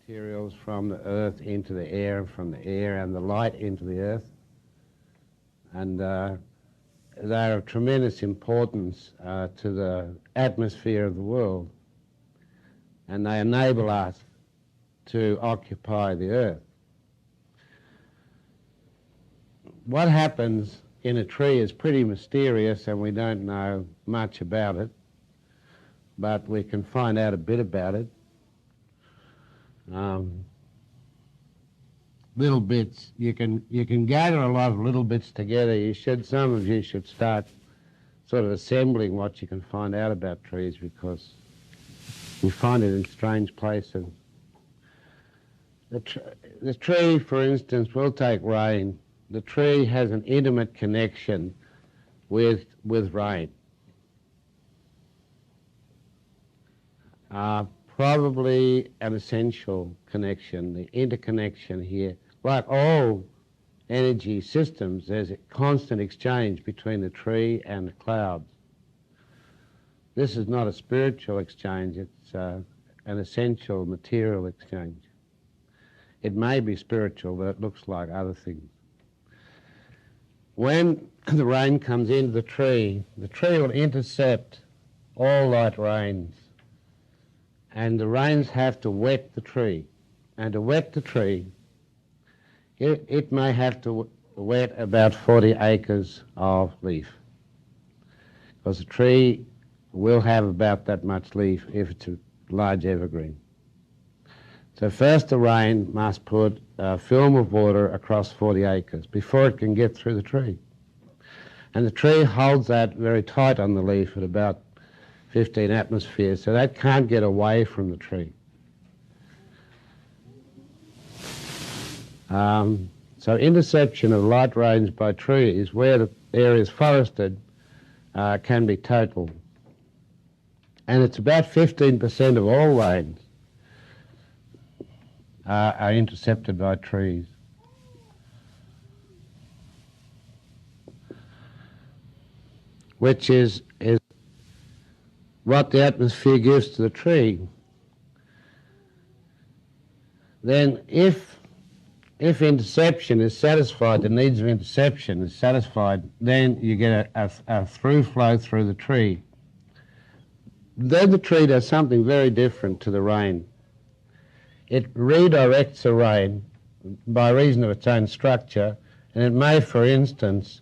materials from the earth into the air, and from the air and the light into the earth. And they're of tremendous importance to the atmosphere of the world. And they enable us to occupy the earth. What happens in a tree is pretty mysterious, and we don't know much about it, but we can find out a bit about it. Little bits, you can gather a lot of little bits together. Some of you should start sort of assembling what you can find out about trees, because you find it in strange places. The tree, for instance, will take rain. The tree has an intimate connection with rain. Probably an essential connection, the interconnection here. Like all energy systems, there's a constant exchange between the tree and the clouds. This is not a spiritual exchange, it's an essential material exchange. It may be spiritual, but it looks like other things. When the rain comes into the tree will intercept all light rains. And the rains have to wet the tree. And to wet the tree, it may have to wet about 40 acres of leaf. Because the tree will have about that much leaf if it's a large evergreen. So first the rain must put a film of water across 40 acres before it can get through the tree. And the tree holds that very tight on the leaf at about 15 atmospheres, so that can't get away from the tree. So interception of light rains by trees where the area is forested can be total. And it's about 15% of all rains are intercepted by trees. Which is what the atmosphere gives to the tree. Then if interception is satisfied, the needs of interception is satisfied, then you get a through flow through the tree. Then the tree does something very different to the rain. It redirects the rain by reason of its own structure, and it may, for instance,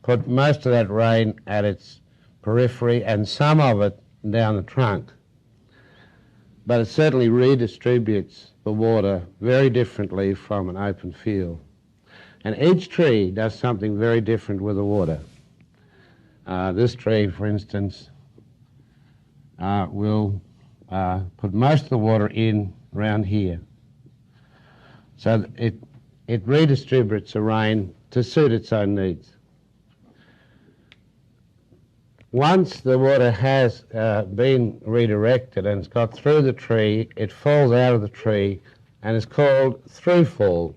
put most of that rain at its periphery and some of it down the trunk. But it certainly redistributes the water very differently from an open field. And each tree does something very different with the water. This tree, for instance, will put most of the water in around here. So it redistributes the rain to suit its own needs. Once the water has been redirected and it's got through the tree, it falls out of the tree and is called through fall.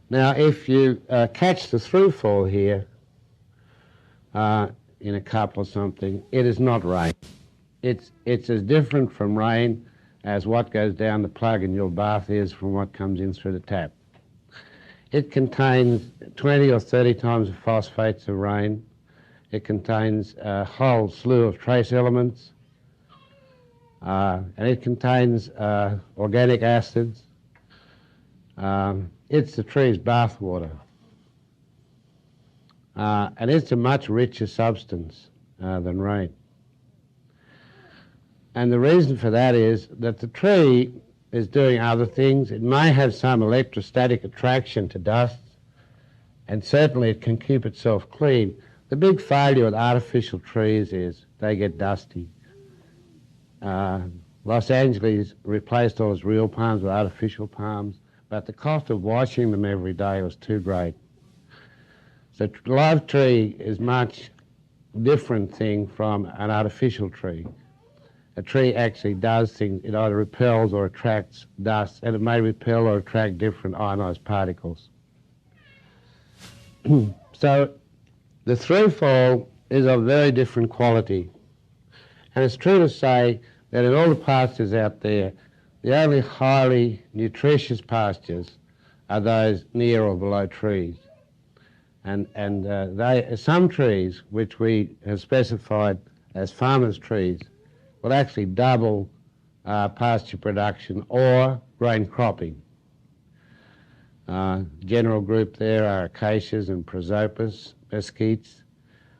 Now, if you catch the through fall here in a cup or something, it is not rain. It's as different from rain as what goes down the plug in your bath is from what comes in through the tap. It contains 20 or 30 times the phosphates of rain. It contains a whole slew of trace elements, and it contains organic acids. It's the tree's bath water, and it's a much richer substance than rain. And the reason for that is that the tree is doing other things. It may have some electrostatic attraction to dust, and certainly it can keep itself clean. The big failure with artificial trees is they get dusty. Los Angeles replaced all its real palms with artificial palms, but the cost of washing them every day was too great. So a live tree is much different thing from an artificial tree. A tree actually does things. It either repels or attracts dust, and it may repel or attract different ionized particles. So the through fall is of very different quality. And it's true to say that in all the pastures out there, The only highly nutritious pastures are those near or below trees. And some trees, which we have specified as farmers' trees, will actually double pasture production or grain cropping. General group there are acacias and prosopis, mesquites,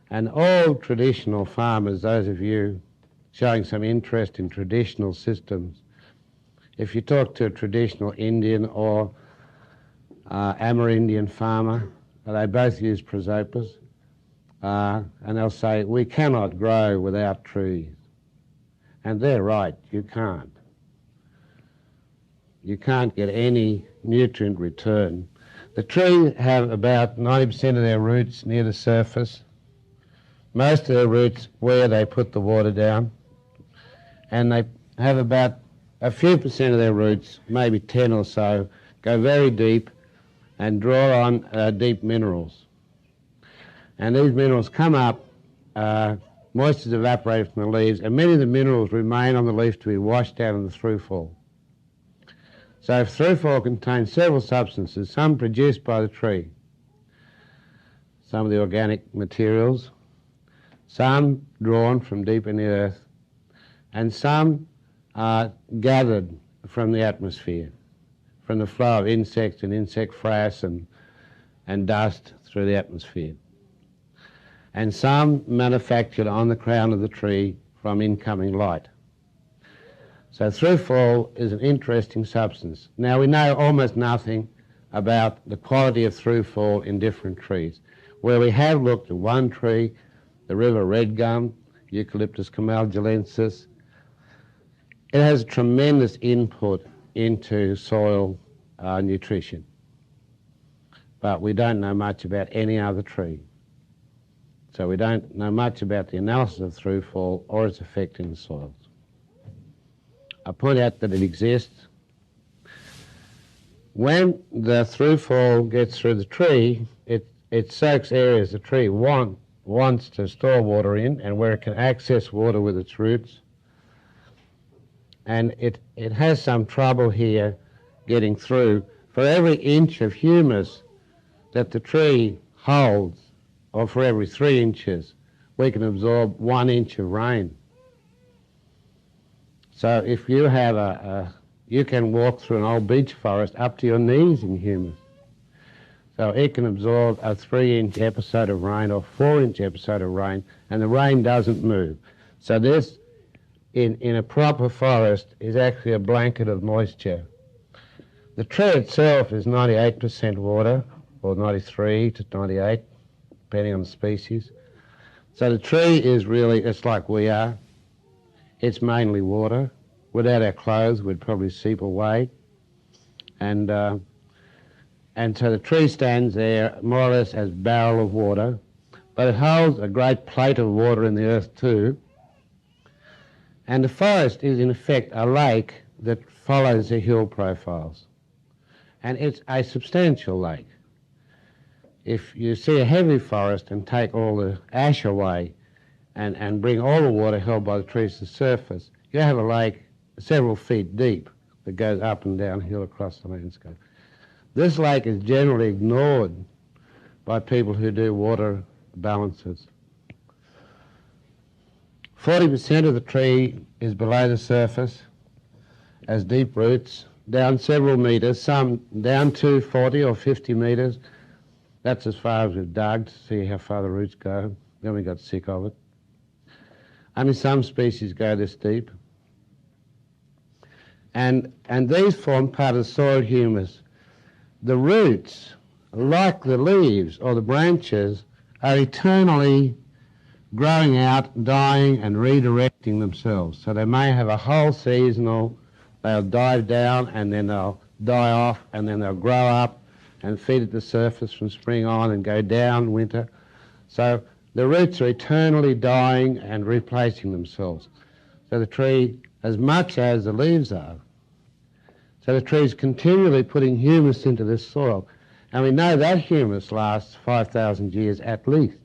and all traditional farmers, those of you showing some interest in traditional systems, if you talk to a traditional Indian or Amerindian farmer, they both use prosopis, and they'll say, we cannot grow without trees. And they're right, you can't. You can't get any nutrient return. The trees have about 90% of their roots near the surface. Most of their roots where they put the water down. And they have about a few percent of their roots, maybe 10 or so, go very deep and draw on deep minerals. And these minerals come up, moisture is evaporated from the leaves, and many of the minerals remain on the leaf to be washed out in the throughfall. So if throughfall contains several substances, some produced by the tree, some of the organic materials, some drawn from deep in the earth, and some are gathered from the atmosphere, from the flow of insects and insect frass and dust through the atmosphere. And some manufactured on the crown of the tree from incoming light. So throughfall is an interesting substance. Now we know almost nothing about the quality of throughfall in different trees. Where we have looked at one tree, the river red gum, Eucalyptus camaldulensis, it has a tremendous input into soil nutrition. But we don't know much about any other tree. So we don't know much about the analysis of throughfall or its effect in the soils. I point out that it exists. When the throughfall gets through the tree, it soaks areas the tree wants to store water in and where it can access water with its roots. And it has some trouble here getting through. For every inch of humus that the tree holds, or for every 3 inches, we can absorb 1 inch of rain. So if you have you can walk through an old beech forest up to your knees in humus. So it can absorb a 3-inch episode of rain or 4-inch episode of rain, and the rain doesn't move. So this, in a proper forest, is actually a blanket of moisture. The tree itself is 98% water, or 93 to 98, depending on the species. So the tree is really, it's like we are. It's mainly water. Without our clothes, we'd probably seep away. And so the tree stands there more or less as a barrel of water, but it holds a great plate of water in the earth too. And the forest is in effect a lake that follows the hill profiles. And it's a substantial lake. If you see a heavy forest and take all the ash away and bring all the water held by the trees to the surface, you have a lake several feet deep that goes up and downhill across the landscape. This lake is generally ignored by people who do water balances. 40% of the tree is below the surface, has deep roots, down several metres, some down to 40 or 50 metres. That's as far as we've dug to see how far the roots go. Then we got sick of it. Only some species go this deep. And these form part of the soil humus. The roots, like the leaves or the branches, are eternally growing out, dying and redirecting themselves. So they may have a whole seasonal, they'll dive down and then they'll die off and then they'll grow up and feed at the surface from spring on and go down winter. So the roots are eternally dying and replacing themselves. So the tree, as much as the leaves are, so the tree is continually putting humus into this soil. And we know that humus lasts 5,000 years at least.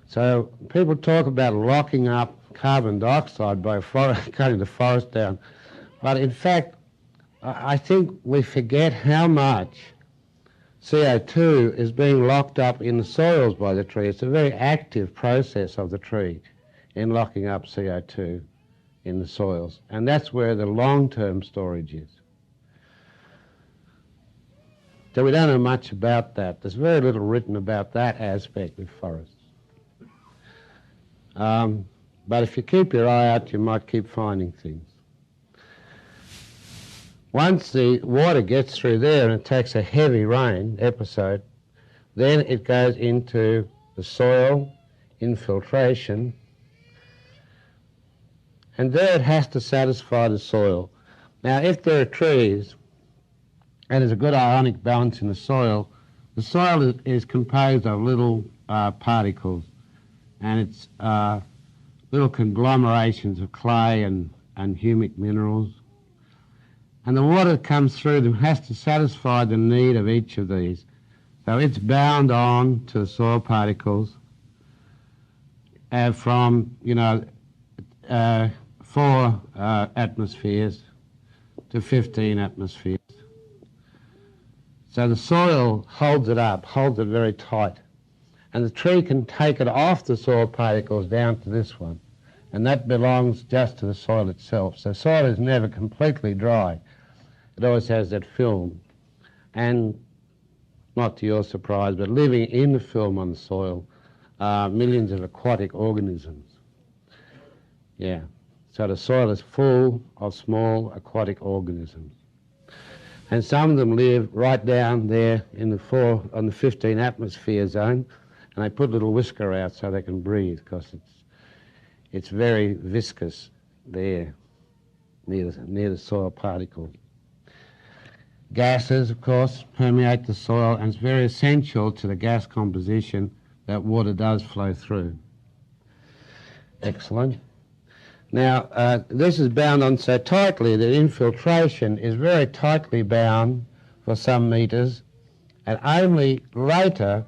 So people talk about locking up carbon dioxide by cutting the forest down. But in fact, I think we forget how much CO2 is being locked up in the soils by the tree. It's a very active process of the tree in locking up CO2 in the soils. And that's where the long-term storage is. So we don't know much about that. There's very little written about that aspect of forests. But if you keep your eye out, you might keep finding things. Once the water gets through there and it takes a heavy rain episode, then it goes into the soil, infiltration, and there it has to satisfy the soil. Now, if there are trees and there's a good ionic balance in the soil is composed of little particles, and it's little conglomerations of clay and humic minerals. And the water that comes through them has to satisfy the need of each of these. So it's bound on to the soil particles from, 4 atmospheres to 15 atmospheres. So the soil holds it up, holds it very tight. And the tree can take it off the soil particles down to this one. And that belongs just to the soil itself. So soil is never completely dry. It always has that film. And, not to your surprise, but living in the film on the soil are millions of aquatic organisms. Yeah. So the soil is full of small aquatic organisms. And some of them live right down there in on the 15 atmosphere zone, and they put little whisker out so they can breathe, because it's very viscous there near the soil particles. Gases, of course, permeate the soil, and it's very essential to the gas composition that water does flow through. Excellent. Now, this is bound on so tightly that infiltration is very tightly bound for some meters, and only later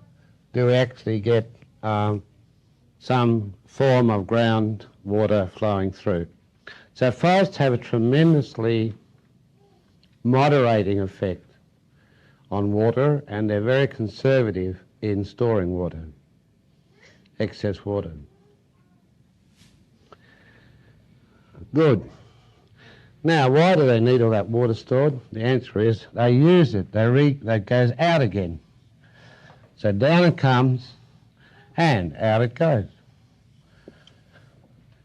do we actually get some form of groundwater flowing through. So forests have a tremendously moderating effect on water, and they're very conservative in storing water, excess water. Good. Now, why do they need all that water stored? The answer is they use it. That goes out again. So down it comes, and out it goes.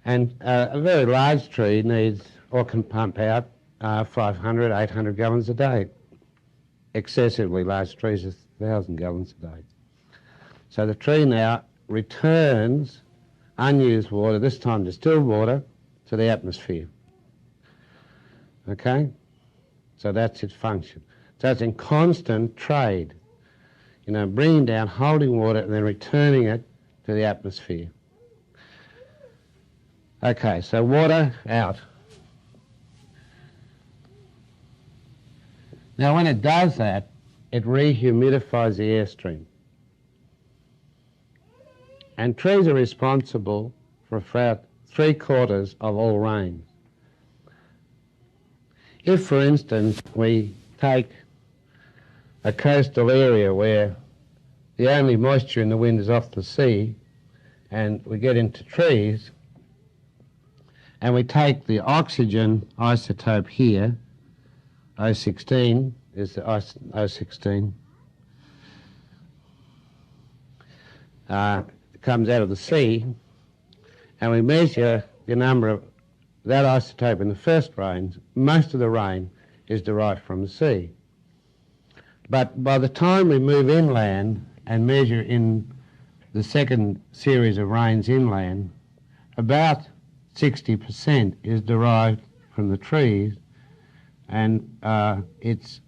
And a very large tree needs, or can pump out 500, 800 gallons a day. Excessively large trees are 1,000 gallons a day. So the tree now returns unused water, this time distilled water, to the atmosphere. Okay? So that's its function. So it's in constant trade, bringing down, holding water, and then returning it to the atmosphere. Okay, so water out. Now, when it does that, it rehumidifies the airstream. And trees are responsible for about 3/4 of all rain. If, for instance, we take a coastal area where the only moisture in the wind is off the sea, and we get into trees, and we take the oxygen isotope here, O16 is the O16, it comes out of the sea, and we measure the number of that isotope in the first rains. Most of the rain is derived from the sea. But by the time we move inland and measure in the second series of rains inland, about 60% is derived from the trees, and it's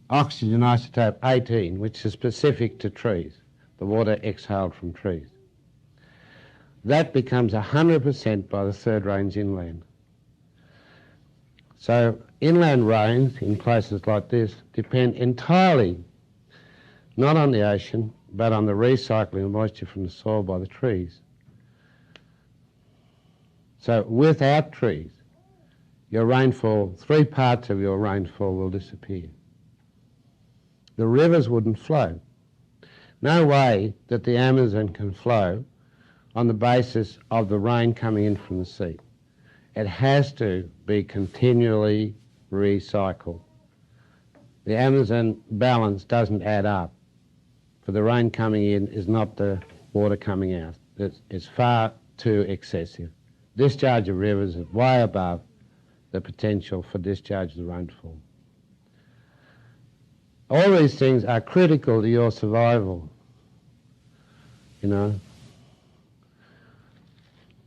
oxygen isotope 18, which is specific to trees, the water exhaled from trees. That becomes 100% by the third rains inland. So inland rains in places like this depend entirely not on the ocean, but on the recycling of moisture from the soil by the trees. So without trees, your rainfall, 3 parts of your rainfall will disappear. The rivers wouldn't flow. No way that the Amazon can flow on the basis of the rain coming in from the sea. It has to be continually recycled. The Amazon balance doesn't add up. For the rain coming in is not the water coming out. It's far too excessive. Discharge of rivers is way above the potential for discharge of the rainfall. All these things are critical to your survival, you know.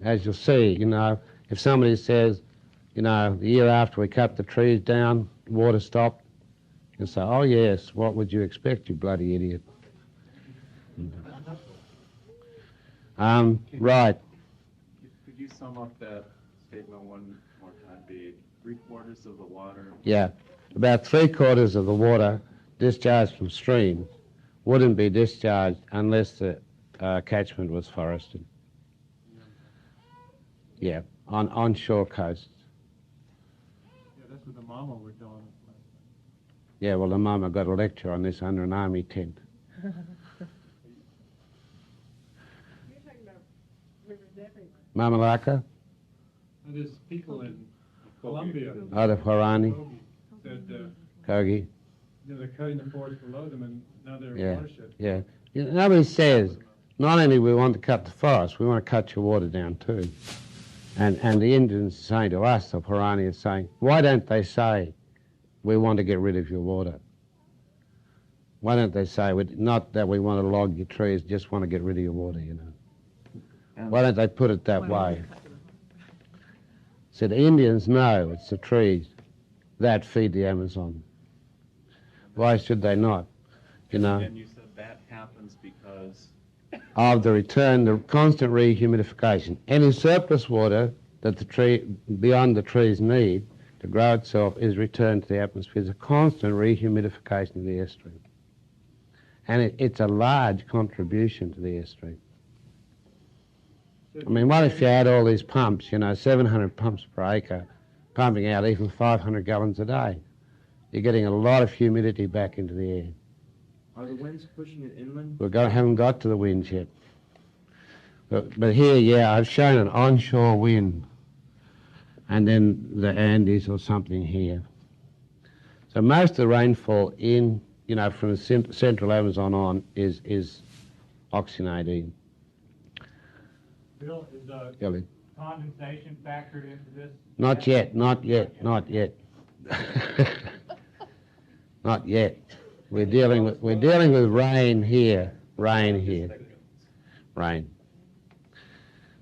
As you'll see, you know, if somebody says, you know, the year after we cut the trees down, water stopped, you'll say, oh yes, what would you expect, you bloody idiot? Right. Could you sum up that statement one more time? Be 3/4 of the water? Yeah, about 3/4 of the water discharged from streams wouldn't be discharged unless the catchment was forested. Yeah, on onshore coasts. Yeah, that's what the mama were doing. Yeah, well, the mama got a lecture on this under an army tent. Mamalaka? There's people in Colombia Out of Harani, that Kogi. they're cutting the forest below them, and now they're Yeah, watershed. yeah. You know, nobody says, not only we want to cut the forest, we want to cut your water down too. And the Indians are saying to us, the Harani is saying, why don't they say, we want to get rid of your water? Why don't they say, not that we want to log your trees, just want to get rid of your water, you know? Why don't they put it that way? So the Indians know it's the trees that feed the Amazon. Why should they not? You know? And you said that happens because Of the return, the constant rehumidification. Any surplus water that the tree, beyond the trees need to grow itself, is returned to the atmosphere. There's a constant rehumidification of the airstream. And it's a large contribution to the airstream. I mean, what if you had all these pumps, you know, 700 pumps per acre, pumping out even 500 gallons a day? You're getting a lot of humidity back into the air. Are the winds pushing it inland? Haven't got to the winds yet. But here, yeah, I've shown an onshore wind, and then the Andes or something here. So most of the rainfall in, you know, from the central Amazon on is oxygenated. Bill, is Kelly. condensation factored into this? Not yet. Not yet. We're dealing with rain here. Rain.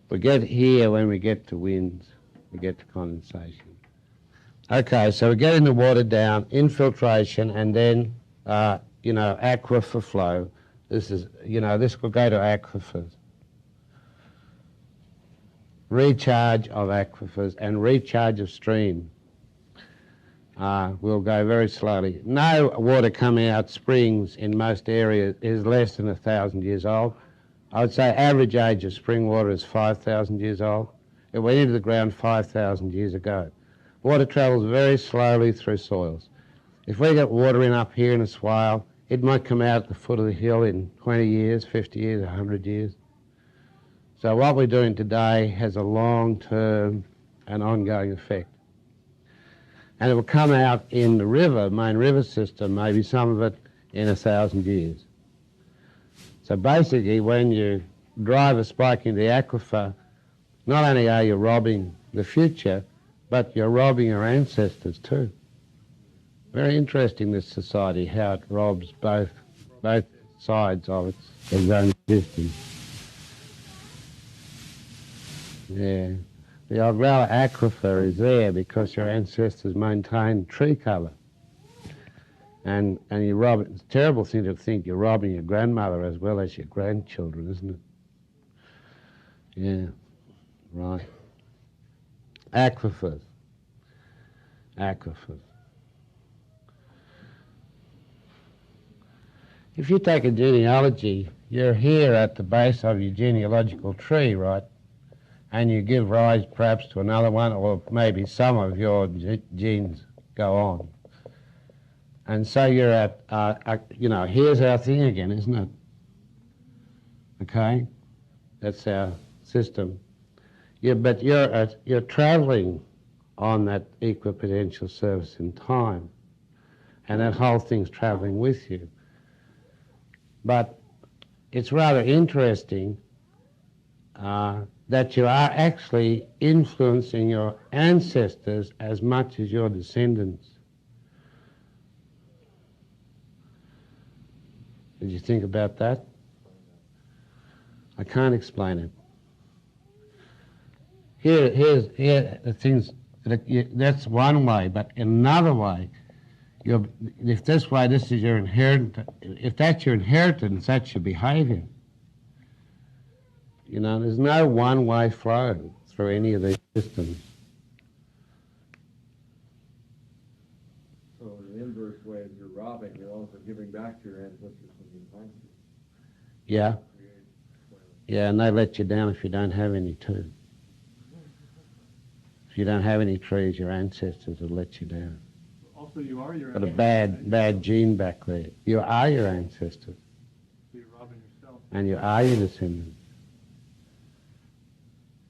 We get here when we get to winds, we get to condensation. Okay, so we're getting the water down, infiltration, and then aquifer flow. This will go to aquifers. Recharge of aquifers and recharge of stream will go very slowly. No water coming out springs in most areas is less than 1,000 years old. I would say average age of spring water is 5,000 years old. It went into the ground 5,000 years ago. Water travels very slowly through soils. If we get water in up here in a swale, it might come out at the foot of the hill in 20 years, 50 years, 100 years. So what we're doing today has a long-term and ongoing effect. And it will come out in the river, main river system, maybe some of it in 1,000 years. So basically, when you drive a spike into the aquifer, not only are you robbing the future, but you're robbing your ancestors too. Very interesting, this society, how it robs both sides of its own existence. Yeah. The Oglala aquifer is there because your ancestors maintained tree cover. And you rob it. It's a terrible thing to think you're robbing your grandmother as well as your grandchildren, isn't it? Yeah, right. Aquifers. If you take a genealogy, you're here at the base of your genealogical tree, right? and you give rise perhaps to another one, or maybe some of your genes go on. And so you're at, here's our thing again, isn't it? Okay? That's our system. But you're travelling on that equipotential surface in time, and that whole thing's travelling with you. But it's rather interesting that you are actually influencing your ancestors as much as your descendants. Did you think about that? I can't explain it. Here the things, that's one way, but in another way, if this way, this is your inheritance, if that's your inheritance, that's your behaviour. You know, there's no one-way flow through any of these systems. So in the inverse way, if you're robbing, you're also giving back to your ancestors when you find them. Yeah. Yeah, and they let you down if you don't have any too. If you don't have any trees, your ancestors will let you down. Also, you are your Got a bad gene back there. You are your ancestors. You're robbing yourself. And you are your descendants.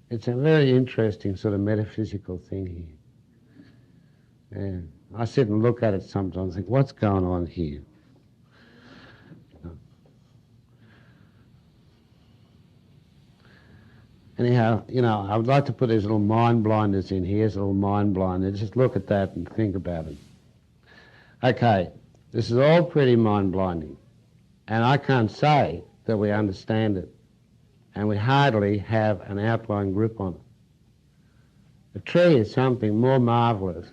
It's a very interesting sort of metaphysical thing here. Yeah. I sit and look at it sometimes and think, what's going on here? Anyhow, you know, I would like to put these little mind blinders in here, little mind blinders. Just look at that and think about it. Okay, this is all pretty mind blinding. And I can't say that we understand it. And we hardly have an outline grip on it. The tree is something more marvellous.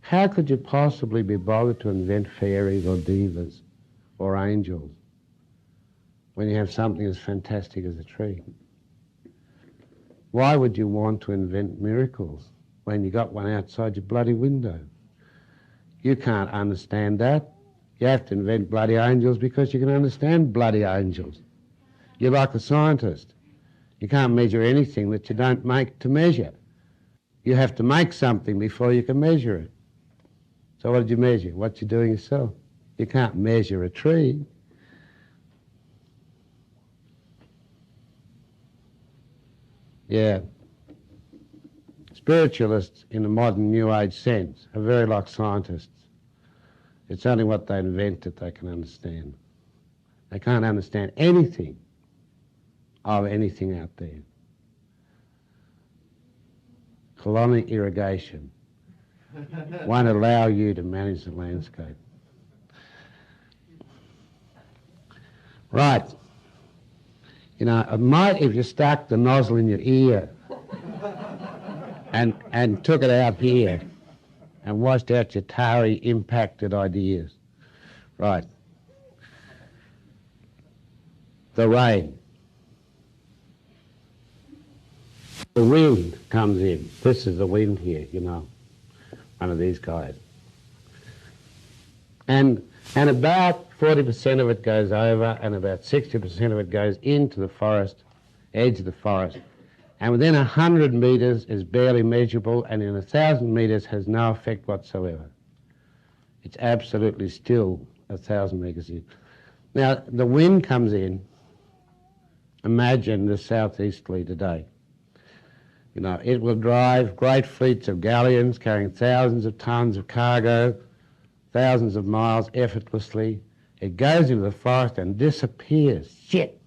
How could you possibly be bothered to invent fairies or divas or angels when you have something as fantastic as a tree? Why would you want to invent miracles when you got one outside your bloody window? You can't understand that. You have to invent bloody angels because you can understand bloody angels. You're like a scientist. You can't measure anything that you don't make to measure. You have to make something before you can measure it. So what did you measure? What you're doing yourself. You can't measure a tree. Yeah. Spiritualists, in the modern New Age sense, are very like scientists. It's only what they invent that they can understand. They can't understand anything of anything out there. Colonic irrigation won't allow you to manage the landscape. Right. You know, it might if you stuck the nozzle in your ear and took it out here and washed out your tarry impacted ideas. Right. The rain. The wind comes in. This is the wind here, you know, one of these guys. And about 40% of it goes over and about 60% of it goes into the forest, edge of the forest. And within 100 metres is barely measurable, and in 1,000 metres has no effect whatsoever. It's absolutely still 1,000 metres in. Now, the wind comes in. Imagine the southeasterly today. You know, it will drive great fleets of galleons carrying thousands of tons of cargo, thousands of miles effortlessly. It goes into the forest and disappears. Shit!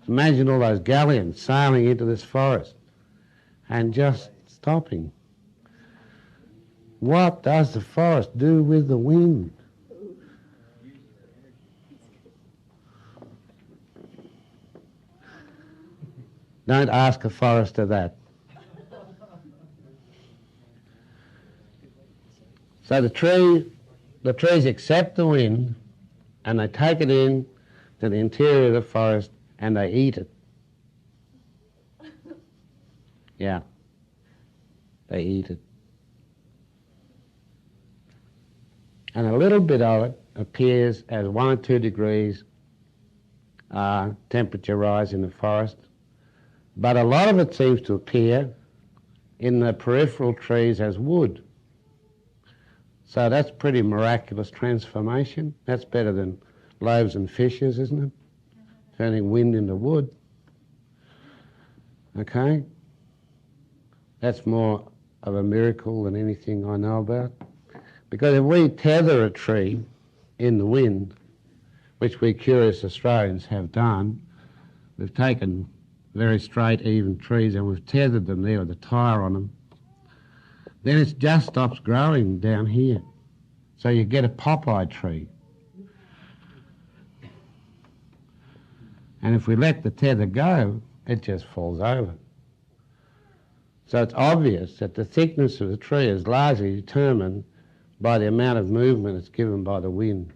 Imagine all those galleons sailing into this forest and just stopping. What does the forest do with the wind? Don't ask a forester that. So the trees accept the wind and they take it in to the interior of the forest and they eat it. Yeah, they eat it. And a little bit of it appears as 1 or 2 degrees temperature rise in the forest. But a lot of it seems to appear in the peripheral trees as wood. So that's pretty miraculous transformation. That's better than loaves and fishes, isn't it? Turning wind into wood. Okay? That's more of a miracle than anything I know about. Because if we tether a tree in the wind, which we curious Australians have done, we've taken very straight, even trees and we've tethered them there with a tyre on them, then it just stops growing down here. So you get a Popeye tree. And if we let the tether go, it just falls over. So it's obvious that the thickness of the tree is largely determined by the amount of movement it's given by the wind.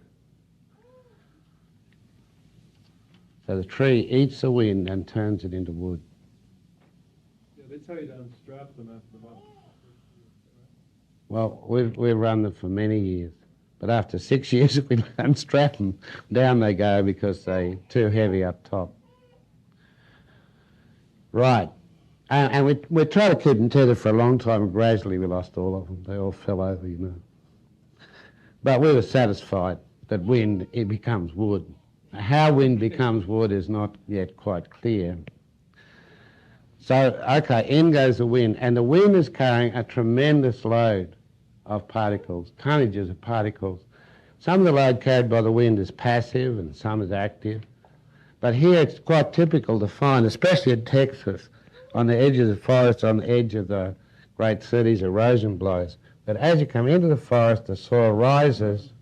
So the tree eats the wind and turns it into wood. Yeah, they tell you to unstrap them after the bottom. Well, we've run them for many years. But after 6 years, if we unstrap them, down they go because they're too heavy up top. Right. And we tried to keep them tethered for a long time, and gradually we lost all of them. They all fell over, you know. But we were satisfied that wind, it becomes wood. How wind becomes wood is not yet quite clear. So, okay, in goes the wind, and the wind is carrying a tremendous load of particles, tonnages of particles. Some of the load carried by the wind is passive and some is active. But here it's quite typical to find, especially in Texas, on the edge of the forest, on the edge of the great cities, erosion blows, that as you come into the forest, the soil rises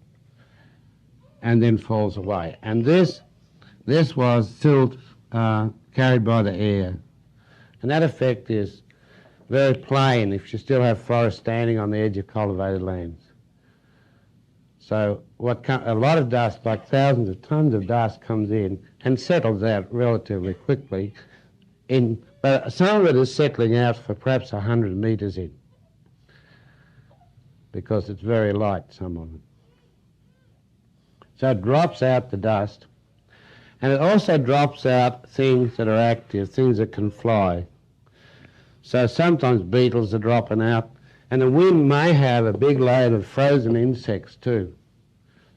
and then falls away. And this was silt carried by the air. And that effect is very plain if you still have forest standing on the edge of cultivated lands. So a lot of dust, like thousands of tons of dust, comes in and settles out relatively quickly. But some of it is settling out for perhaps 100 metres in, because it's very light, some of it. So it drops out the dust, and it also drops out things that are active, things that can fly. So sometimes beetles are dropping out, and the wind may have a big load of frozen insects too,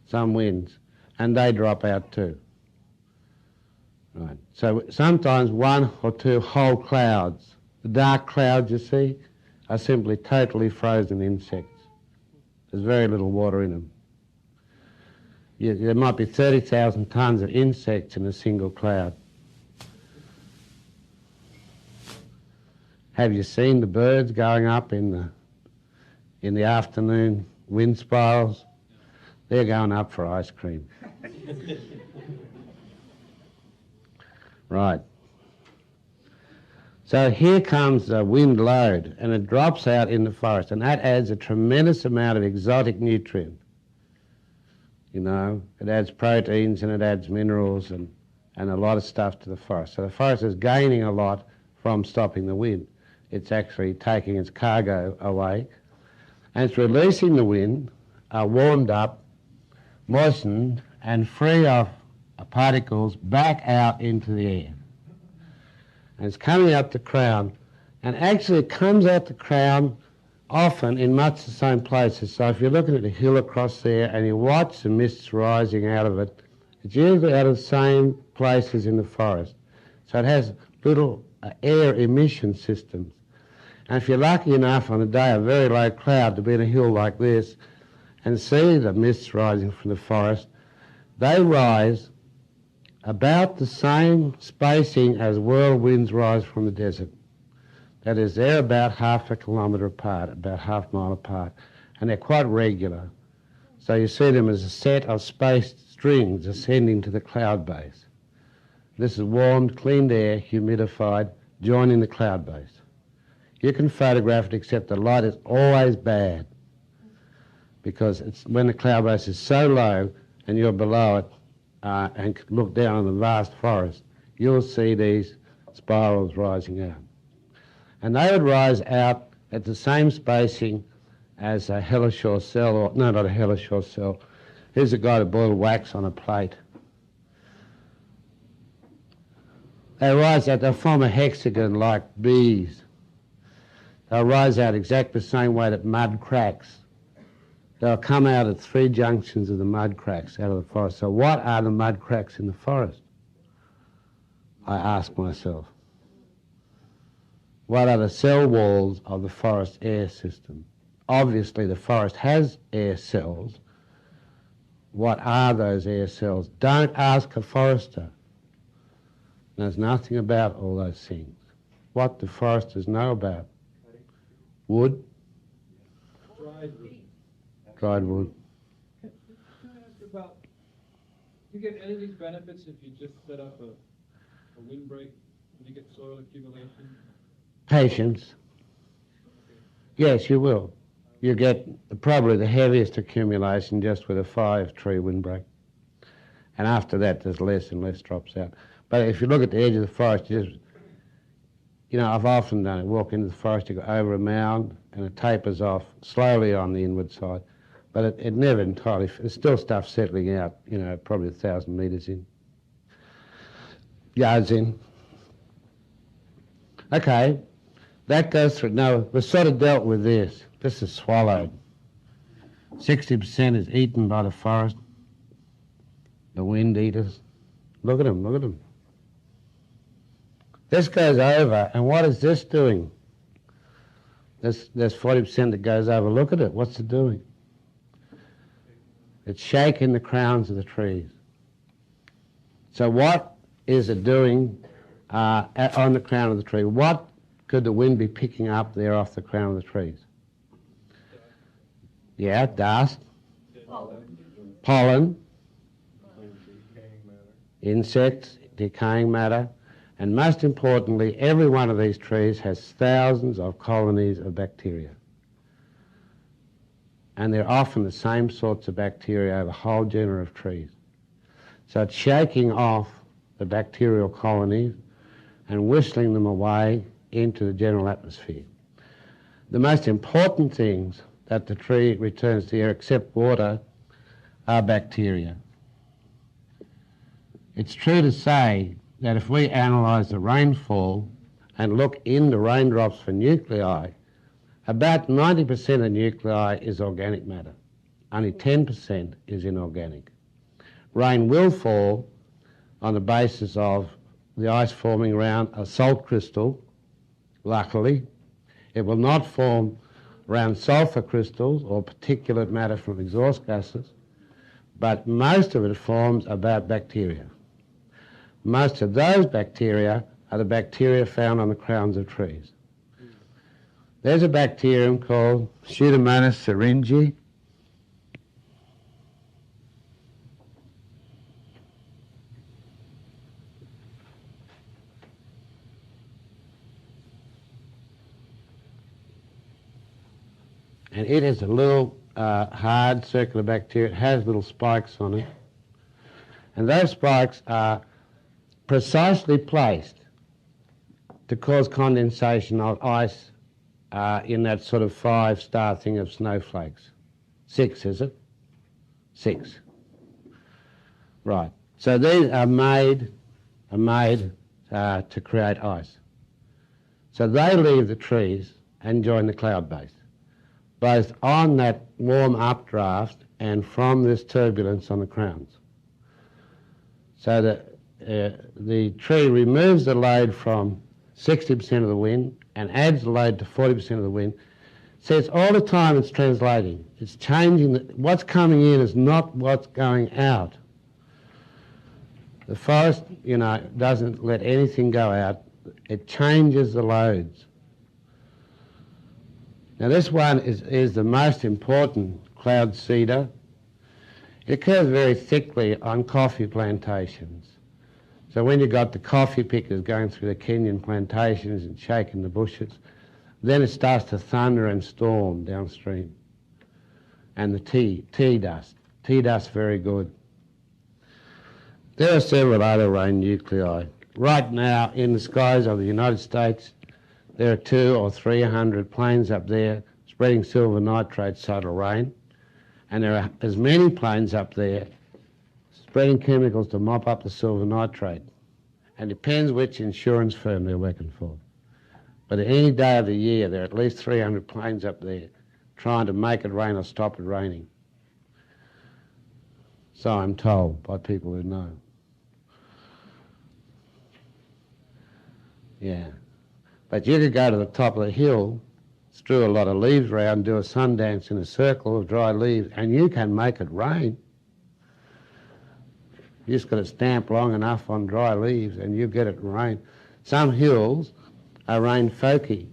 some winds, and they drop out too. Right. So sometimes one or two whole clouds, the dark clouds you see, are simply totally frozen insects. There's very little water in them. There might be 30,000 tonnes of insects in a single cloud. Have you seen the birds going up in the afternoon wind spirals? They're going up for ice cream. Right. So here comes the wind load, and it drops out in the forest, and that adds a tremendous amount of exotic nutrient. You know, it adds proteins and it adds minerals and a lot of stuff to the forest. So the forest is gaining a lot from stopping the wind. It's actually taking its cargo away, and it's releasing the wind, warmed up, moistened, and free of particles back out into the air. And it's coming up the crown, and actually it comes out the crown often in much the same places. So if you're looking at a hill across there and you watch the mists rising out of it, it's usually out of the same places in the forest. So it has little air emission systems. And if you're lucky enough on a day of very low cloud to be in a hill like this and see the mists rising from the forest, they rise about the same spacing as whirlwinds rise from the desert. That is, they're about half a kilometre apart, about half a mile apart, and they're quite regular. So you see them as a set of spaced strings ascending to the cloud base. This is warmed, cleaned air, humidified, joining the cloud base. You can photograph it, except the light is always bad, because it's when the cloud base is so low and you're below it and can look down on the vast forest, you'll see these spirals rising out. And they would rise out at the same spacing as a hellishore cell, or no, not a hellishore cell. Here's a guy to boil wax on a plate. They rise out, they form a hexagon like bees. They'll rise out exactly the same way that mud cracks. They'll come out at 3 junctions of the mud cracks out of the forest. So what are the mud cracks in the forest? I ask myself. What are the cell walls of the forest air system? Obviously the forest has air cells. What are those air cells? Don't ask a forester. Knows nothing about all those things. What do foresters know about? Wood? Dried wood. Can I ask about, do you get any of these benefits if you just set up a windbreak when you get soil accumulation? Patience. Yes, you will. You get probably the heaviest accumulation just with a 5-tree windbreak. And after that, there's less and less drops out. But if you look at the edge of the forest, you just, you know, I've often done it. Walk into the forest, you go over a mound, and it tapers off slowly on the inward side. But it never entirely, there's still stuff settling out, you know, probably 1,000 metres in, yards in. Okay, that goes through. Now, we've sort of dealt with this. This is swallowed. 60% is eaten by the forest, the wind eaters. Look at them, look at them. This goes over, and what is this doing? There's 40% that goes over. Look at it, what's it doing? It's shaking the crowns of the trees. So what is it doing on the crown of the tree? What could the wind be picking up there off the crown of the trees? Yeah, dust, pollen, insects, decaying matter, and most importantly, every one of these trees has thousands of colonies of bacteria. And they're often the same sorts of bacteria over a whole genera of trees. So it's shaking off the bacterial colonies and whistling them away into the general atmosphere. The most important things that the tree returns to the air, except water, are bacteria. It's true to say that if we analyse the rainfall and look in the raindrops for nuclei, about 90% of nuclei is organic matter. Only 10% is inorganic. Rain will fall on the basis of the ice forming around a salt crystal, luckily. It will not form around sulfur crystals or particulate matter from exhaust gases, but most of it forms about bacteria. Most of those bacteria are the bacteria found on the crowns of trees. There's a bacterium called Pseudomonas syringae. And it is a little hard circular bacteria. It has little spikes on it. And those spikes are precisely placed to cause condensation of ice in that sort of 5-star thing of snowflakes. 6, is it? 6. Right. So these are made to create ice. So they leave the trees and join the cloud base, both on that warm updraft and from this turbulence on the crowns. So that the tree removes the load from 60% of the wind and adds the load to 40% of the wind. So it's all the time it's translating. It's changing. What's coming in is not what's going out. The forest, you know, doesn't let anything go out. It changes the loads. Now this one is the most important cloud cedar. It occurs very thickly on coffee plantations. So when you've got the coffee pickers going through the Kenyan plantations and shaking the bushes, then it starts to thunder and storm downstream. And the tea dust very good. There are several other rain nuclei. Right now in the skies of the United States, there are 200 or 300 planes up there spreading silver nitrate subtle rain, and there are as many planes up there spreading chemicals to mop up the silver nitrate. And it depends which insurance firm they're working for. But any day of the year, there are at least 300 planes up there trying to make it rain or stop it raining. So I'm told by people who know. Yeah. But you could go to the top of the hill, strew a lot of leaves around, do a sun dance in a circle of dry leaves, and you can make it rain. You just got to stamp long enough on dry leaves and you get it rain. Some hills are rain folky.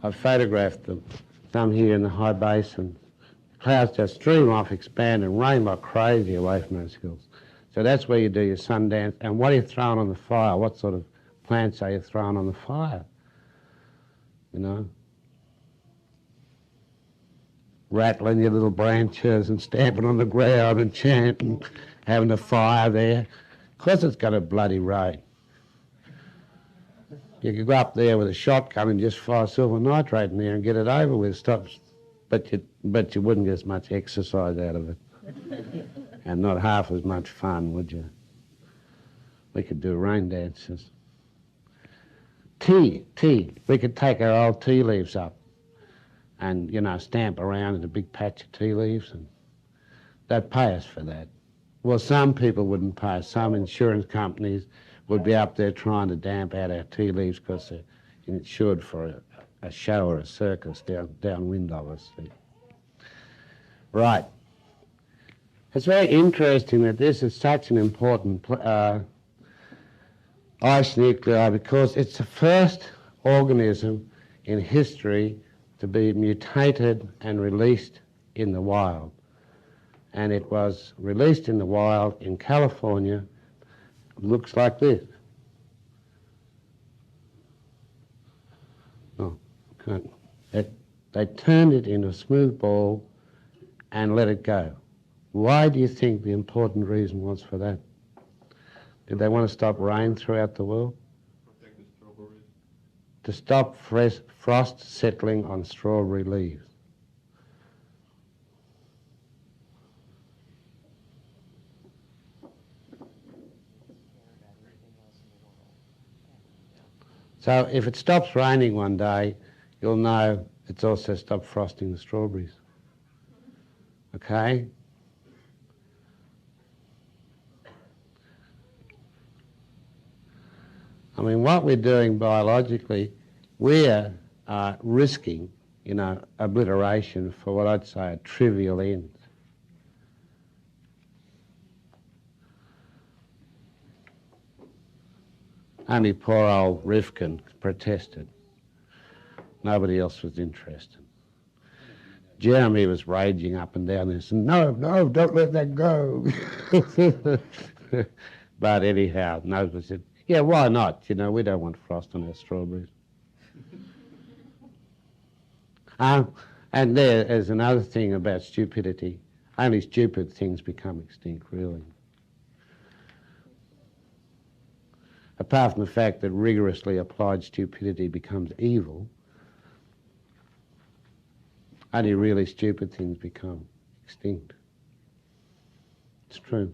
I've photographed them. Some here in the high basin. Clouds just stream off, expand and rain like crazy away from those hills. So that's where you do your sun dance. And what are you throwing on the fire? What sort of plants are you throwing on the fire? You know? Rattling your little branches and stamping on the ground and chanting, having a fire there. Of course it's got a bloody rain. You could go up there with a shotgun and just fire silver nitrate in there and get it over with. But you wouldn't get as much exercise out of it. And not half as much fun, would you? We could do rain dances. Tea. We could take our old tea leaves up and, you know, stamp around in a big patch of tea leaves, and they'd pay us for that. Well, some people wouldn't pay us. Some insurance companies would be up there trying to damp out our tea leaves because they're insured for a show or a circus downwind of us. Right. It's very interesting that this is such an important ice nuclei because it's the first organism in history to be mutated and released in the wild. And it was released in the wild in California. It looks like this. Oh, can't. They turned it into a smooth ball and let it go. Why do you think the important reason was for that? Did they want to stop rain throughout the world? Protect the strawberries. To stop frost settling on strawberry leaves. So if it stops raining one day, you'll know it's also stopped frosting the strawberries. Okay? I mean, what we're doing biologically, we're risking, you know, obliteration for what I'd say are trivial ends. Only poor old Rifkin protested. Nobody else was interested. Jeremy was raging up and down there saying, no, don't let that go. But anyhow, nobody said, yeah, why not? You know, we don't want frost on our strawberries. And there is another thing about stupidity. Only stupid things become extinct, really. Apart from the fact that rigorously applied stupidity becomes evil, only really stupid things become extinct. It's true.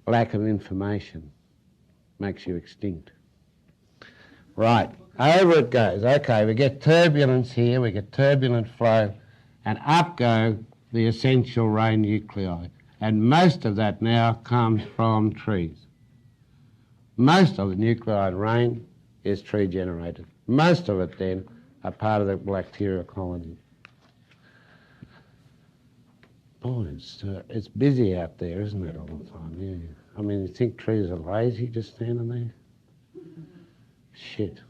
Lack of information makes you extinct. Right, over it goes. Okay, we get turbulence here, we get turbulent flow, and up go the essential rain nuclei. And most of that now comes from trees. Most of the nuclei in rain is tree generated. Most of it then are part of the bacterial colony. Boy, it's busy out there, isn't it, all the time? Yeah. I mean, you think trees are lazy just standing there? Shit.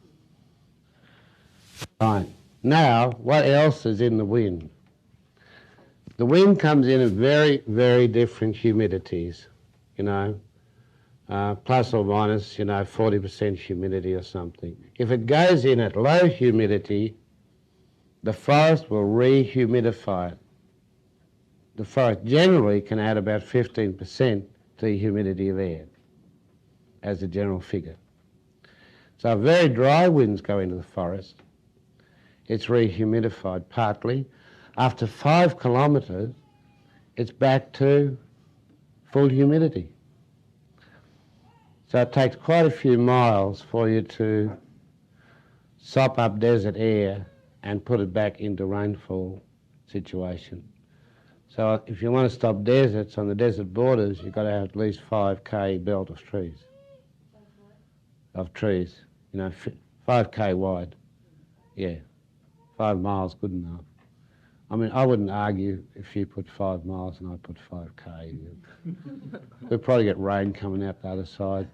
Right. Now, what else is in the wind? The wind comes in at very, very different humidities, you know, plus or minus, you know, 40% humidity or something. If it goes in at low humidity, the forest will re-humidify it. The forest generally can add about 15% to the humidity of air as a general figure. So if very dry winds go into the forest, it's re-humidified partly. After 5 kilometres, it's back to full humidity. So it takes quite a few miles for you to sop up desert air and put it back into rainfall situation. So if you want to stop deserts on the desert borders, you've got to have at least 5K belt of trees. Of trees, 5K wide. Yeah, 5 miles, good enough. I mean, I wouldn't argue if you put 5 miles and I put 5K. We'll probably get rain coming out the other side.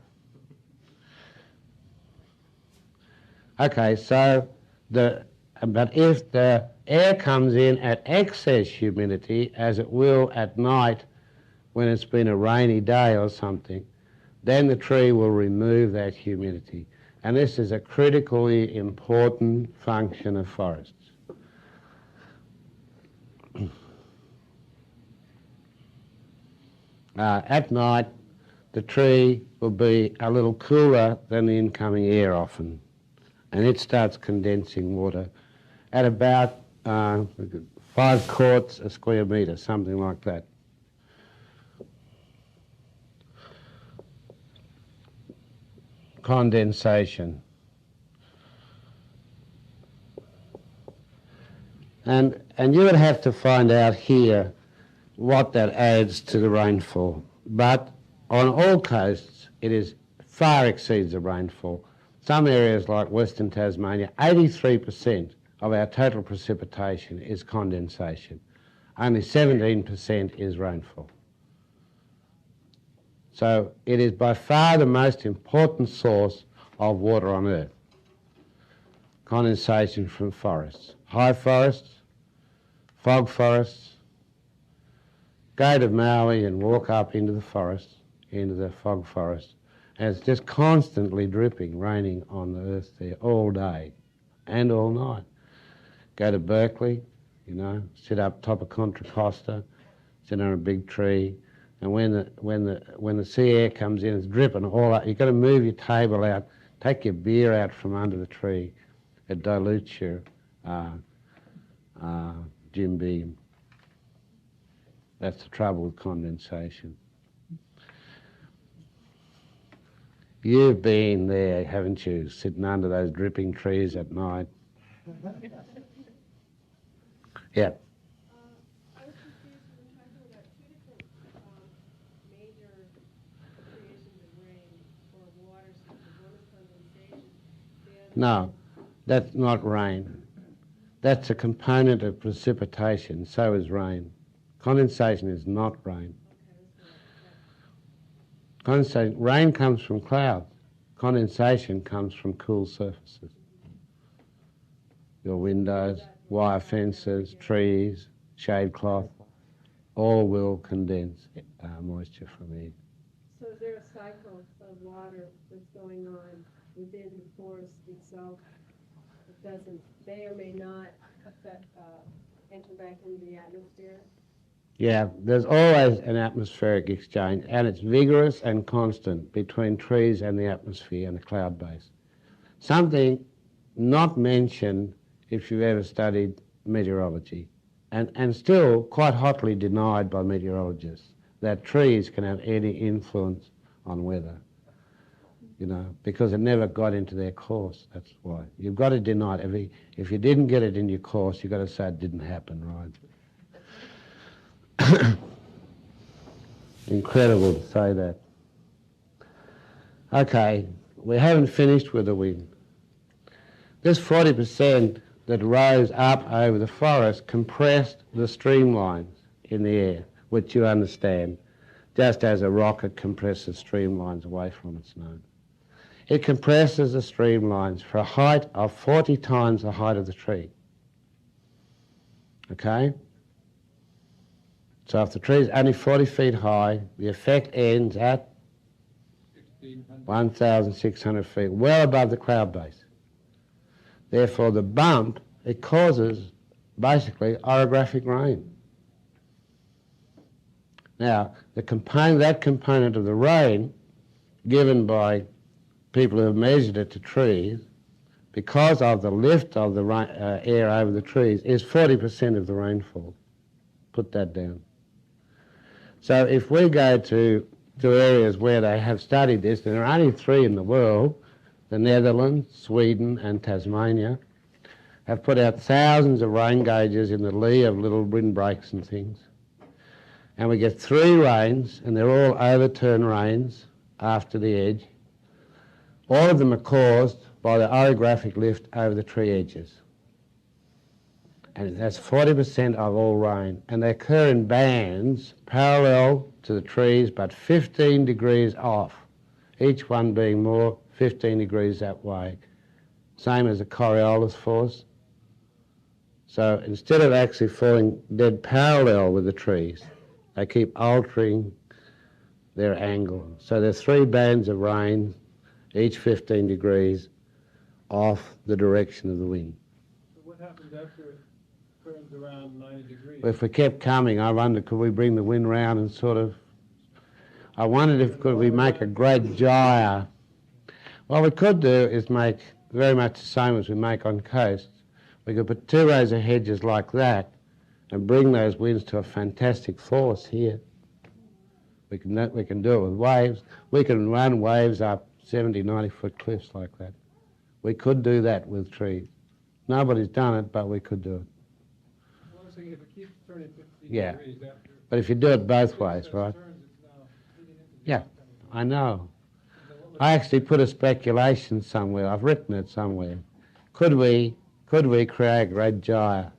Okay, so but if the air comes in at excess humidity, as it will at night when it's been a rainy day or something, then the tree will remove that humidity. And this is a critically important function of forests. At night, the tree will be a little cooler than the incoming air often, and it starts condensing water at about 5 quarts a square metre, something like that. Condensation. And you would have to find out here what that adds to the rainfall. But on all coasts, it far exceeds the rainfall. Some areas like Western Tasmania, 83% of our total precipitation is condensation. Only 17% is rainfall. So it is by far the most important source of water on Earth. Condensation from forests. High forests, fog forests. Go to Maui and walk up into the forest, into the fog forest, and it's just constantly dripping, raining on the earth there all day and all night. Go to Berkeley, sit up top of Contra Costa, sit on a big tree, and when the sea air comes in, it's dripping all out. You've got to move your table out, take your beer out from under the tree. It dilutes your Jim Beam. That's the trouble with condensation. You've been there, haven't you, sitting under those dripping trees at night? Yeah. I was confused, we were talking about two different major creations of rain or water systems. One is condensation. The other No, that's not rain. That's a component of precipitation, so is rain. Condensation is not rain. Condensation, rain comes from clouds. Condensation comes from cool surfaces. Your windows, wire fences, trees, shade cloth, all will condense moisture from air. So is there a cycle of water that's going on within the forest itself that may or may not affect, enter back into the atmosphere? Yeah, there's always an atmospheric exchange, and it's vigorous and constant between trees and the atmosphere and the cloud base. Something not mentioned if you've ever studied meteorology, and still quite hotly denied by meteorologists, that trees can have any influence on weather, because it never got into their course. That's why. You've got to deny it. If you didn't get it in your course, you've got to say it didn't happen, right? Incredible to say that. Okay, we haven't finished with the wind. This 40% that rose up over the forest compressed the streamlines in the air, which you understand, just as a rocket compresses streamlines away from its nose. It compresses the streamlines for a height of 40 times the height of the tree. Okay? So if the tree is only 40 feet high, the effect ends at 1,600 feet, well above the cloud base. Therefore, the bump, it causes basically orographic rain. Now, that component of the rain, given by people who have measured it to trees, because of the lift of the air over the trees, is 40% of the rainfall. Put that down. So if we go to to areas where they have studied this. There are only 3 in the world, the Netherlands, Sweden and Tasmania, have put out thousands of rain gauges in the lee of little windbreaks and things. And we get 3 rains, and they're all overturned rains after the edge. All of them are caused by the orographic lift over the tree edges. And that's 40% of all rain. And they occur in bands parallel to the trees, but 15 degrees off, each one being more 15 degrees that way. Same as the Coriolis force. So instead of actually falling dead parallel with the trees, they keep altering their angle. So there's 3 bands of rain, each 15 degrees off the direction of the wind. So what happens after it turns around 90 degrees? If we kept coming, I wondered, could we bring the wind round and sort of... I wondered if could we make a great gyre. What we could do is make very much the same as we make on coasts. We could put 2 rows of hedges like that and bring those winds to a fantastic force here. We can do it with waves. We can run waves up 70, 90-foot cliffs like that. We could do that with trees. Nobody's done it, but we could do it. Well, I'm saying if it keeps turning 15 Yeah. degrees after... But if you do it both ways, right? Turns, it's now feeding into the Yeah, outcome. I know. So what would I actually put a speculation somewhere. I've written it somewhere. Could we create a great gyre?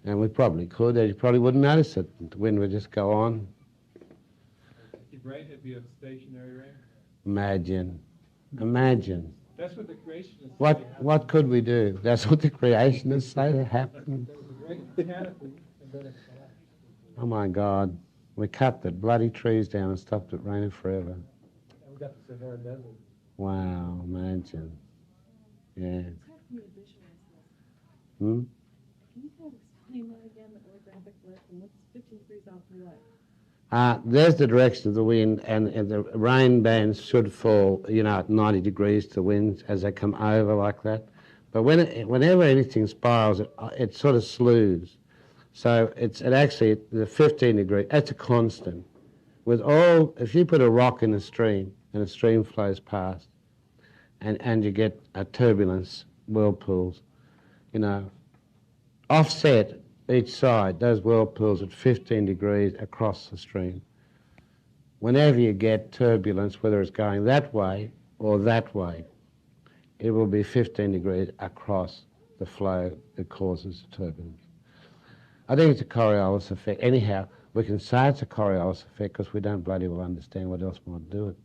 And we probably could. You probably wouldn't notice it. The wind would just go on. keep rain, it'd be a stationary rain? Imagine. That's what the creationists say What happened. could we do? That's what the creationists say that happened. There was a great canopy, and then it collapsed. Oh my God. We cut the bloody trees down and stopped it raining forever. And we got the Sahara Desert. Wow, imagine. Yeah. How can you visualize this? Hmm? Can you kind of explain that again, the orographic lift, and what's 15 degrees off of what? There's the direction of the wind, and the rain bands should fall, at 90 degrees to the wind as they come over like that. But whenever anything spirals, it sort of slews. So it actually, the 15 degree, that's a constant. If you put a rock in a stream, and a stream flows past, and you get a turbulence, whirlpools, offset each side, those whirlpools at 15 degrees across the stream. Whenever you get turbulence, whether it's going that way or that way, it will be 15 degrees across the flow that causes turbulence. I think it's a Coriolis effect. Anyhow, we can say it's a Coriolis effect because we don't bloody well understand what else might do it.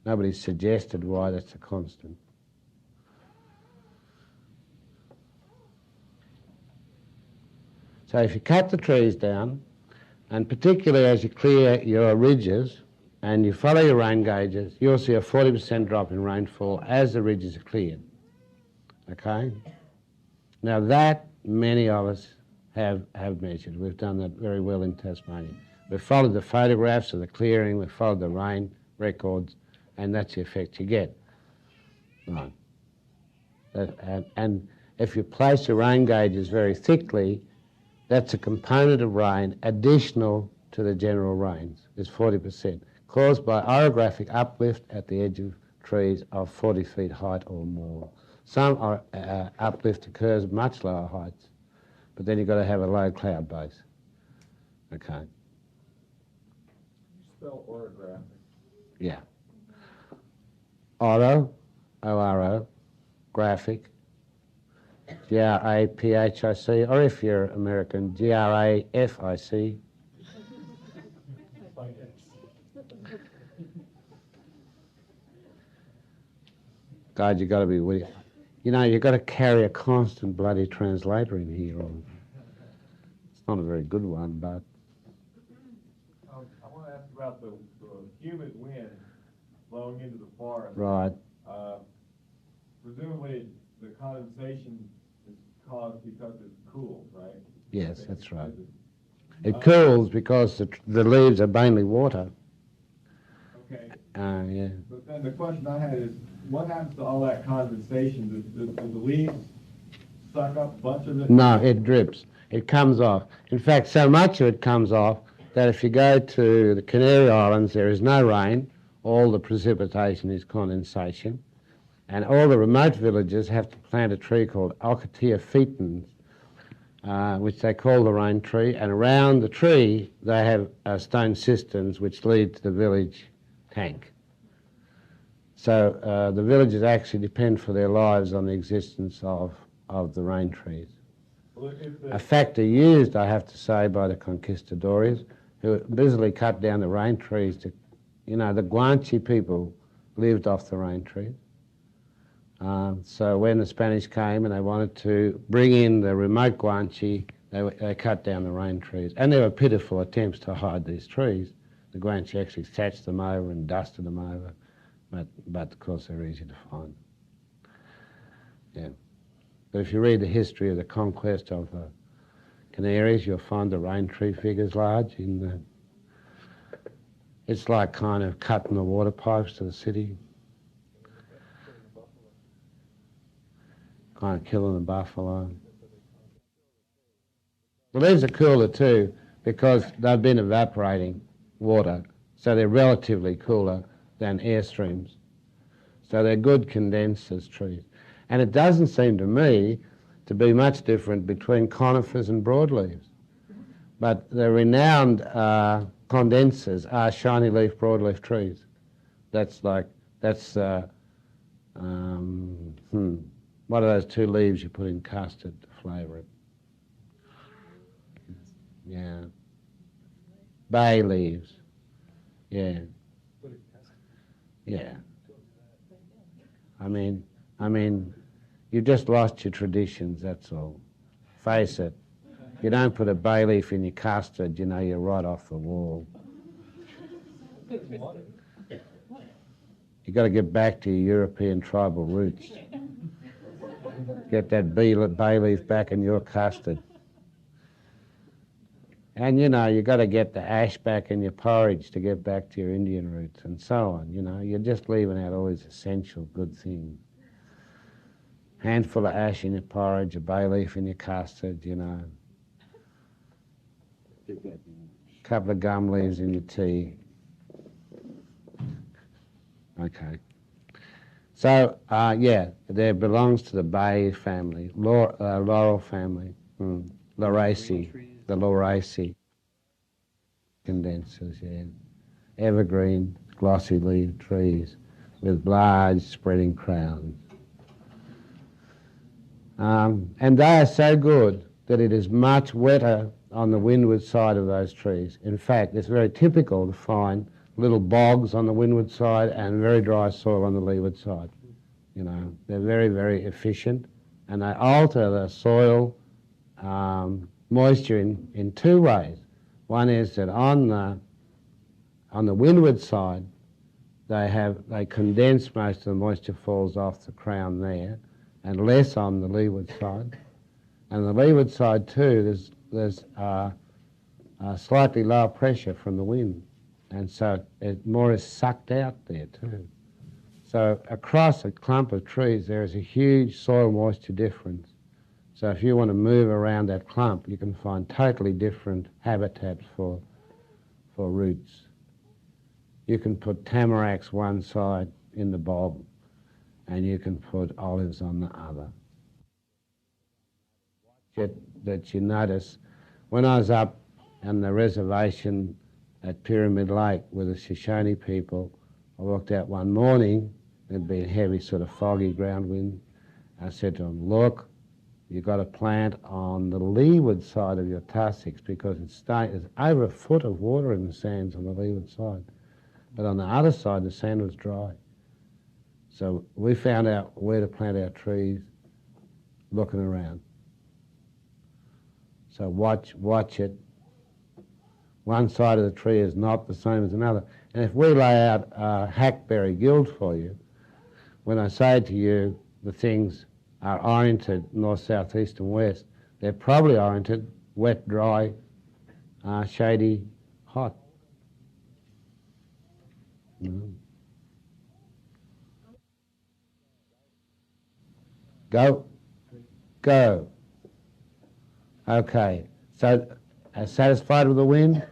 Nobody's suggested why that's a constant. So if you cut the trees down, and particularly as you clear your ridges and you follow your rain gauges, you'll see a 40% drop in rainfall as the ridges are cleared. Okay? Now that many of us have measured. We've done that very well in Tasmania. We've followed the photographs of the clearing, we've followed the rain records, and that's the effect you get. Right. And if you place your rain gauges very thickly, that's a component of rain additional to the general rains, is 40%, caused by orographic uplift at the edge of trees of 40 feet height or more. Some uplift occurs much lower heights, but then you've got to have a low cloud base. Okay. You spell orographic. Yeah. Oro, O-R-O, graphic, G-R-A-P-H-I-C, or if you're American, G-R-A-F-I-C. God, you've got to be witty. You've got to carry a constant bloody translator in here. It's not a very good one, but... I want to ask about the humid wind blowing into the forest. Right. Presumably, the condensation is caused because it cools, right? Yes, that's right. It cools because the leaves are mainly water. Okay. Yeah. But then the question I had is, what happens to all that condensation? Do the leaves suck up a bunch of it? No, it drips. It comes off. In fact, so much of it comes off that if you go to the Canary Islands, there is no rain, all the precipitation is condensation, and all the remote villages have to plant a tree called Alcatea foetens, which they call the rain tree, and around the tree they have stone cisterns which lead to the village tank. So the villages actually depend for their lives on the existence of the rain trees. A factor used, I have to say, by the conquistadores, who busily cut down the rain trees to, you know, the Guanche people lived off the rain trees. So when the Spanish came and they wanted to bring in the remote Guanche, they cut down the rain trees. And there were pitiful attempts to hide these trees. The Guanche actually thatched them over and dusted them over, but of course they're easy to find. Yeah. But if you read the history of the conquest of the Canaries, you'll find the rain tree figures large. It's like kind of cutting the water pipes to the city. Kind of killing the buffalo. Well, these are cooler too because they've been evaporating water, so they're relatively cooler than airstreams. So they're good condensers, trees. And it doesn't seem to me to be much different between conifers and broadleaves. But the renowned condensers are shiny leaf broadleaf trees. What are those two leaves you put in custard to flavour it? Yeah. Bay leaves. Yeah. Yeah. I mean, you've just lost your traditions, that's all. Face it. You don't put a bay leaf in your custard, you know, you're right off the wall. You've got to get back to your European tribal roots. Get that bay leaf back in your custard. And, you know, you've got to get the ash back in your porridge to get back to your Indian roots and so on, you know. You're just leaving out all these essential good things. Handful of ash in your porridge, a bay leaf in your custard, you know. Couple of gum leaves in your tea. Okay. So, yeah, there belongs to the bay family, laurel family, Lauraceae, the Lauraceae condensers, yeah. Evergreen, glossy leaved trees with large spreading crowns. And they are so good that it is much wetter on the windward side of those trees. In fact, it's very typical to find little bogs on the windward side and very dry soil on the leeward side. You know, they're very, very efficient, and they alter the soil moisture in two ways. One is that on the windward side, they condense most of the moisture, falls off the crown there, and less on the leeward side. And the leeward side too, there's slightly lower pressure from the wind, and so more is sucked out there too. So across a clump of trees, there is a huge soil moisture difference. So if you want to move around that clump, you can find totally different habitats for roots. You can put tamaracks one side in the bog, and you can put olives on the other. That you notice, when I was up on the reservation at Pyramid Lake with the Shoshone people, I walked out one morning, there'd been a heavy sort of foggy ground wind. I said to them, look, you've got to plant on the leeward side of your tussocks because there's over a foot of water in the sands on the leeward side. But on the other side, the sand was dry. So we found out where to plant our trees, looking around. So watch it. One side of the tree is not the same as another. And if we lay out a hackberry guild for you, when I say to you the things are oriented north, south, east and west, they're probably oriented wet, dry, shady, hot. Go. Okay. So, satisfied with the wind?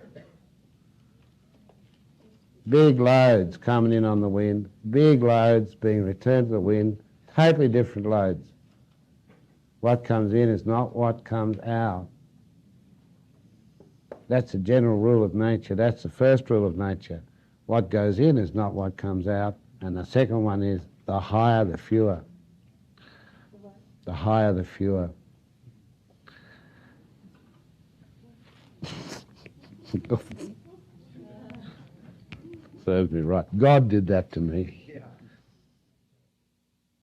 big loads coming in on the wind, big loads being returned to the wind, totally different loads. What comes in is not what comes out. That's a general rule of nature. That's the first rule of nature. What goes in is not what comes out. And the second one is the higher the fewer. The higher the fewer. Serves me right. God did that to me.